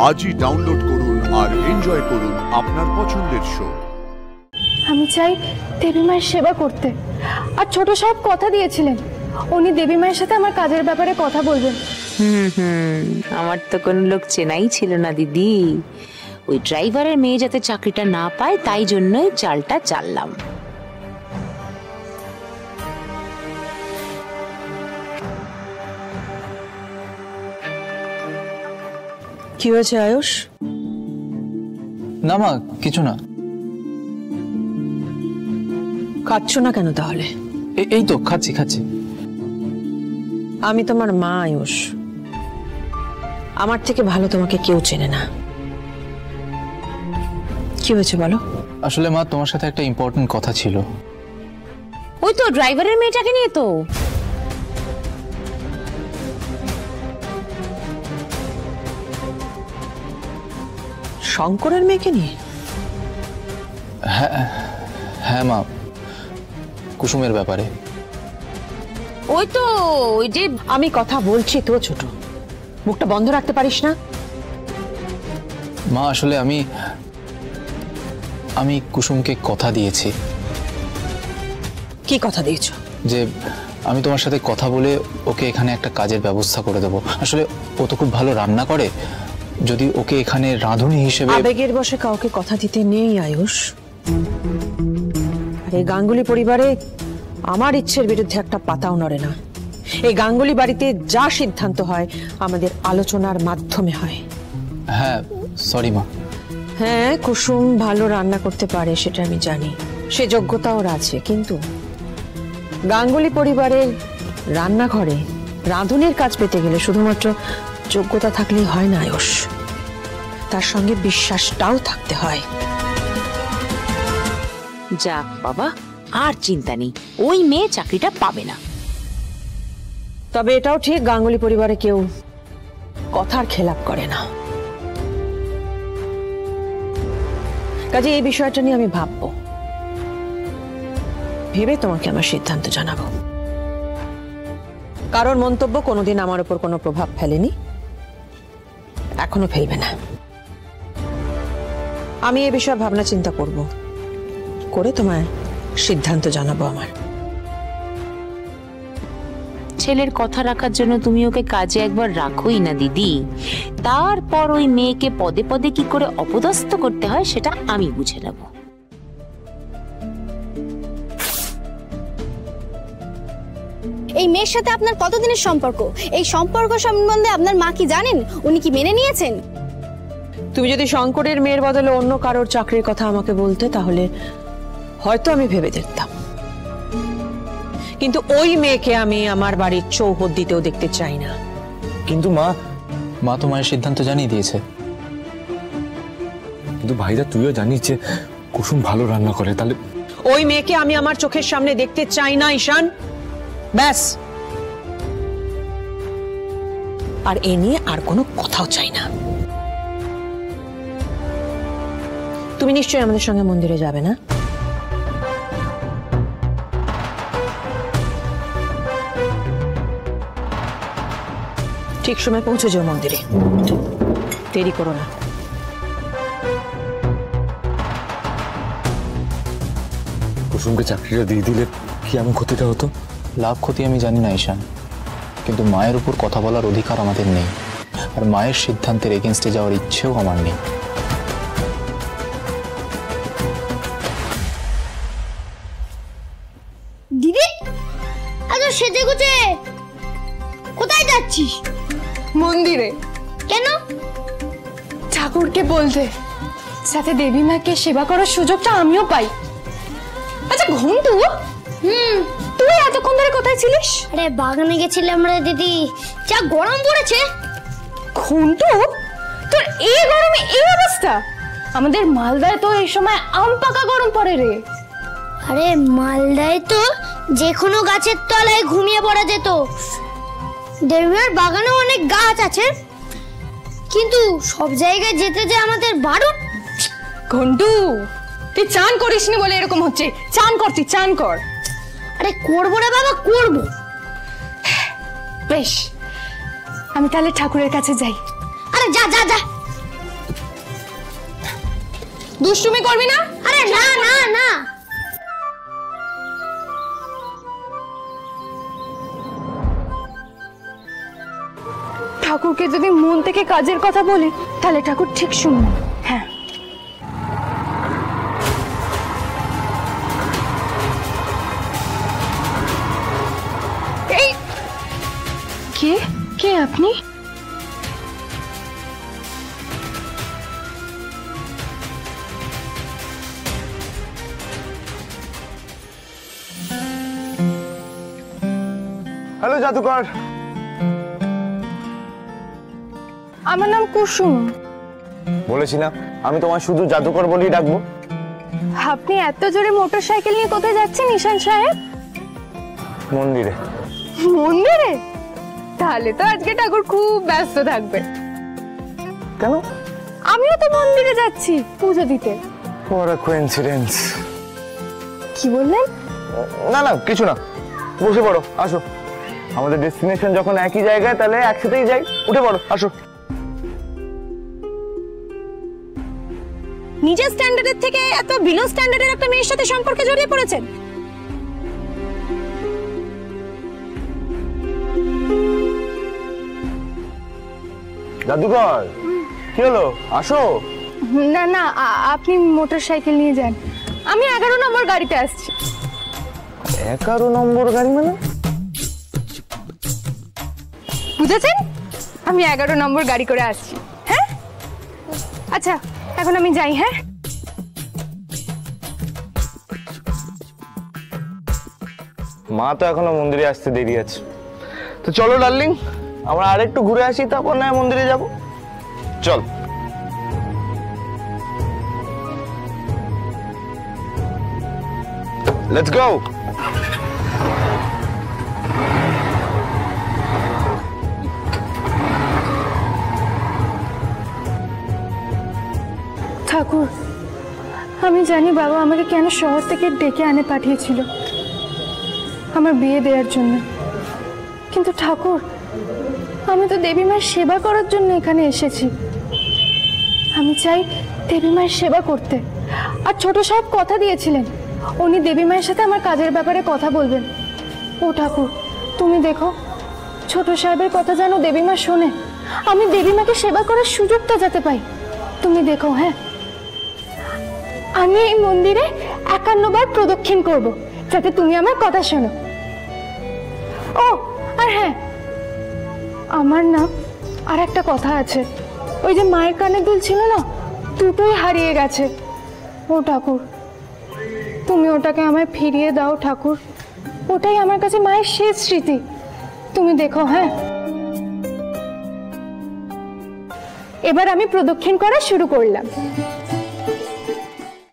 আজই ডাউনলোড করুন আর এনজয় করুন আপনার পছন্দের শো। আমি চাই দেবী মায়ের সেবা করতে, আর ছোট সাহেব কথা দিয়েছিলেন উনি দেবী মায়ের সাথে আমার কাজের ব্যাপারে কথা বলবেন। আমার তো কোনো লোক চেনাই ছিল না দিদি। ওই ড্রাইভারের মেয়ে যাতে চাকরিটা না পায় তাই জন্যই চালটা চাললাম। কি হয়েছে আয়ুষ? না মা, কিছু না। খাচ্ছ না কেন তাহলে? এই তো খাচ্ছি খাচ্ছি। আমি তোমার মা আয়ুষ, আমার থেকে ভালো তোমাকে কেউ চেনে না। কি হয়েছে বলো? আসলে মা, তোমার সাথে একটা ইম্পর্টেন্ট কথা ছিল। ওই তো ড্রাইভারের মেয়েটাকে নিয়ে তো। শঙ্করের মেয়েকে নিয়ে? হ্যাঁ মা, কুসুমের ব্যাপারে। ওই তো ওই যে আমি কথা বলছি তো ছোট, মুখটা বন্ধ রাখতে পারিস না? মা আসলে আমি কুসুমকে কথা দিয়েছি। কি কথা দিয়েছো? যে আমি তোমার সাথে কথা বলে ওকে এখানে একটা কাজের ব্যবস্থা করে দেবো। আসলে ও তো খুব ভালো রান্না করে, যদি ওকে এখানে রাঁধুনি হিসেবে। আবেগের বশে কাউকে কথা দিতে নেই আয়ুষ। আর এই গাঙ্গুলি পরিবারে আমার ইচ্ছের বিরুদ্ধে একটা পাতাও নড়ে না। এই গাঙ্গুলি বাড়িতে যা সিদ্ধান্ত হয় আমাদের আলোচনার মাধ্যমে হয়। হ্যাঁ সরি মা। হ্যাঁ, কুসুম ভালো রান্না করতে পারে সেটা আমি জানি, সে যোগ্যতা ওর আছে, কিন্তু গাঙ্গুলি পরিবারের রান্নাঘরে রাঁধুনির কাজ পেতে গেলে শুধুমাত্র যোগ্যতা থাকলেই হয় না আয়ুষ, তার সঙ্গে বিশ্বাসটাও থাকতে হয়। যাক বাবা, আর চিন্তা নেই, ওই মেয়ে চাকরিটা পাবে না। তবে এটাও ঠিক, গাঙ্গুলি পরিবারে কেউ কথার খেলাপ করে না। কাজে এই বিষয়টা নিয়ে আমি ভাববো, ভেবে তোমাকে আমার সিদ্ধান্ত জানাবো। কারণ মন্তব্য কোনোদিন আমার উপর কোনো প্রভাব ফেলেনি, এখনো ফেলবে না। আমি এ বিষয়ে ভাবনা চিন্তা করব, করে তোমায় সিদ্ধান্ত জানাবো আমার। ছেলের কথা রাখার জন্য তুমি ওকে কাজে একবার রাখোই না দিদি, তারপর ওই মেয়েকে পদে পদে কি করে অপদস্থ করতে হয় সেটা আমি বুঝে নেব। এই মেয়ের সাথে আপনার কতদিনের সম্পর্ক? এই সম্পর্ক সম্বন্ধে আপনার মা কি জানেন? উনি কি মেনে নিয়েছেন? তুমি যদি শঙ্করের মেয়ের বদলে অন্য কারোর চাকরির কথা আমাকে বলতে তাহলে হয়তো আমি ভেবে দেখতাম, কিন্তু ওই মেয়েকে আমি আমার বাড়ির চৌহদ্দিতেও দেখতে চাই না। কিন্তু মা তো মায়ের সিদ্ধান্ত জানিয়ে দিয়েছে। কিন্তু ভাইরা তুইও জানিস যে কুসুম ভালো রান্না করে, তাহলে ওই মেয়েকে আমি আমার চোখের সামনে দেখতে চাই না ঈশান, ব্যাস। আর এ নিয়ে আর কোনো কথাও চাই না। তুমি নিশ্চয়ই আমাদের সঙ্গে মন্দিরে যাবে না? ঠিক সময় পৌঁছে যাও মন্দিরে, দেরি করো না। কুসুমকে চাকরিটা দিয়ে দিলে কি এমন ক্ষতিটা হতো? লাভ ক্ষতি আমি জানি না ঈশান, কিন্তু মায়ের উপর কথা বলার অধিকার আমাদের নেই, আর মায়ের সিদ্ধান্তের এগেনস্টে যাওয়ার ইচ্ছেও আমার নেই। দিদি, এত সেজে গুজে কোথায় যাচ্ছিস? মন্দিরে। কেন? ঠাকুরকে বলতে, সাথে দেবী মাকে সেবা করার সুযোগটা আমিও পাই। আচ্ছা ঘন্টু, তুই এতক্ষণ ধরে কোথায় ছিলিস? আরে বাগানে গেছিলাম রে দিদি, যা গরম পড়েছে। ঘন্টু, তোর এই গরমে এই অবস্থা? আমাদের মালদায় তো এই সময় আম পাকা গরম পড়ে রে। আরে মালদায় তো যে কোনো গাছের তলায় ঘুমিয়ে পড়া যেত। দেবীমার বাগানেও অনেক গাছ আছে, কিন্তু সব জায়গায় যেতে যে আমাদের বারণ। ঘন্টু, তুই চান করিসনি বলে এরকম হচ্ছে। চান কর, তুই চান কর। আরে করবো রে বাবা, করবো। বেশ, আমি তাহলে ঠাকুরের কাছে যাই। আরে যা যা যা, দুষ্টুমি করবি না? আরে না না না, ঠাকুরকে যদি মন থেকে কাজের কথা বলি তাহলে ঠাকুর ঠিক শুনবে। হ্যাঁ, এই কে কে আপনি? হ্যালো জাদুকর। আমার নাম কুসুম। বলেছি না আমি তোমায় শুধু জাদুকর বলেই ডাকবো। আপনি এত জোরে মোটরসাইকেল নিয়ে কোথায় যাচ্ছেন ঈশান সাহেব? মন্দিরে। মন্দিরে? তাহলে তো আজকে ঠাকুর খুব ব্যস্ত থাকবে। কেন? আমিও তো মন্দিরে যাচ্ছি পুজো দিতে। What a coincidence। কি বললেন? না না কিছু না, বসে পড়ো, আসো। আমাদের ডেস্টিনেশন যখন একই জায়গায় তাহলে একসাথেই যাই, উঠে পড়ো, আসো। নিজের স্ট্যান্ডার্ডের থেকে এত বিলো স্ট্যান্ডার্ডের একটা মেয়ের সাথে সম্পর্কে জড়িয়ে পড়েছেন। জাদুকর কি হলো, আসো। না না, আপনি মোটরসাইকেল নিয়ে যান, আমি 11 নম্বর গাড়িতে আসছি। 11 নম্বর গাড়ি মানে? বুঝেছেন? আমি 11 নম্বর গাড়ি করে আসছি। হ্যাঁ আচ্ছা, এখন আমি যাই। হ্যাঁ, মা তো এখনো মন্দিরে আসতে দেরি আছে, তো চলো ডার্লিং আমরা আরেকটু ঘুরে আসি, তারপর না মন্দিরে যাব। চল। Let's go. ঠাকুর, আমি জানি বাবা আমাকে কেন শহর থেকে ডেকে আনে পাঠিয়েছিল আমার বিয়ে দেওয়ার জন্য, কিন্তু ঠাকুর আমি তো দেবী মায়ের সেবা করার জন্য এখানে এসেছি। আমি চাই দেবী মায়ের সেবা করতে। আর ছোট সাহেব কথা দিয়েছিলেন উনি দেবী মায়ের সাথে আমার কাজের ব্যাপারে কথা বলবেন। ও ঠাকুর, তুমি দেখো ছোট সাহেবের কথা যেন দেবী মা শোনে, আমি দেবী মাকে সেবা করার সুযোগটা যাতে পাই। তুমি দেখো। হ্যাঁ, আমি এই মন্দিরে 51 বার প্রদক্ষিণ করব যাতে তুমি আমার কথা শোনো। ও আর হ্যাঁ, আমার না আর একটা কথা আছে। ওই যে মায়ের কানে দুল ছিল না, দুটোই হারিয়ে গেছে। ও ঠাকুর, তুমি ওটাকে আমায় ফিরিয়ে দাও ঠাকুর, ওটাই আমার কাছে মায়ের শেষ স্মৃতি। তুমি দেখো। হ্যাঁ, এবার আমি প্রদক্ষিণ করা শুরু করলাম।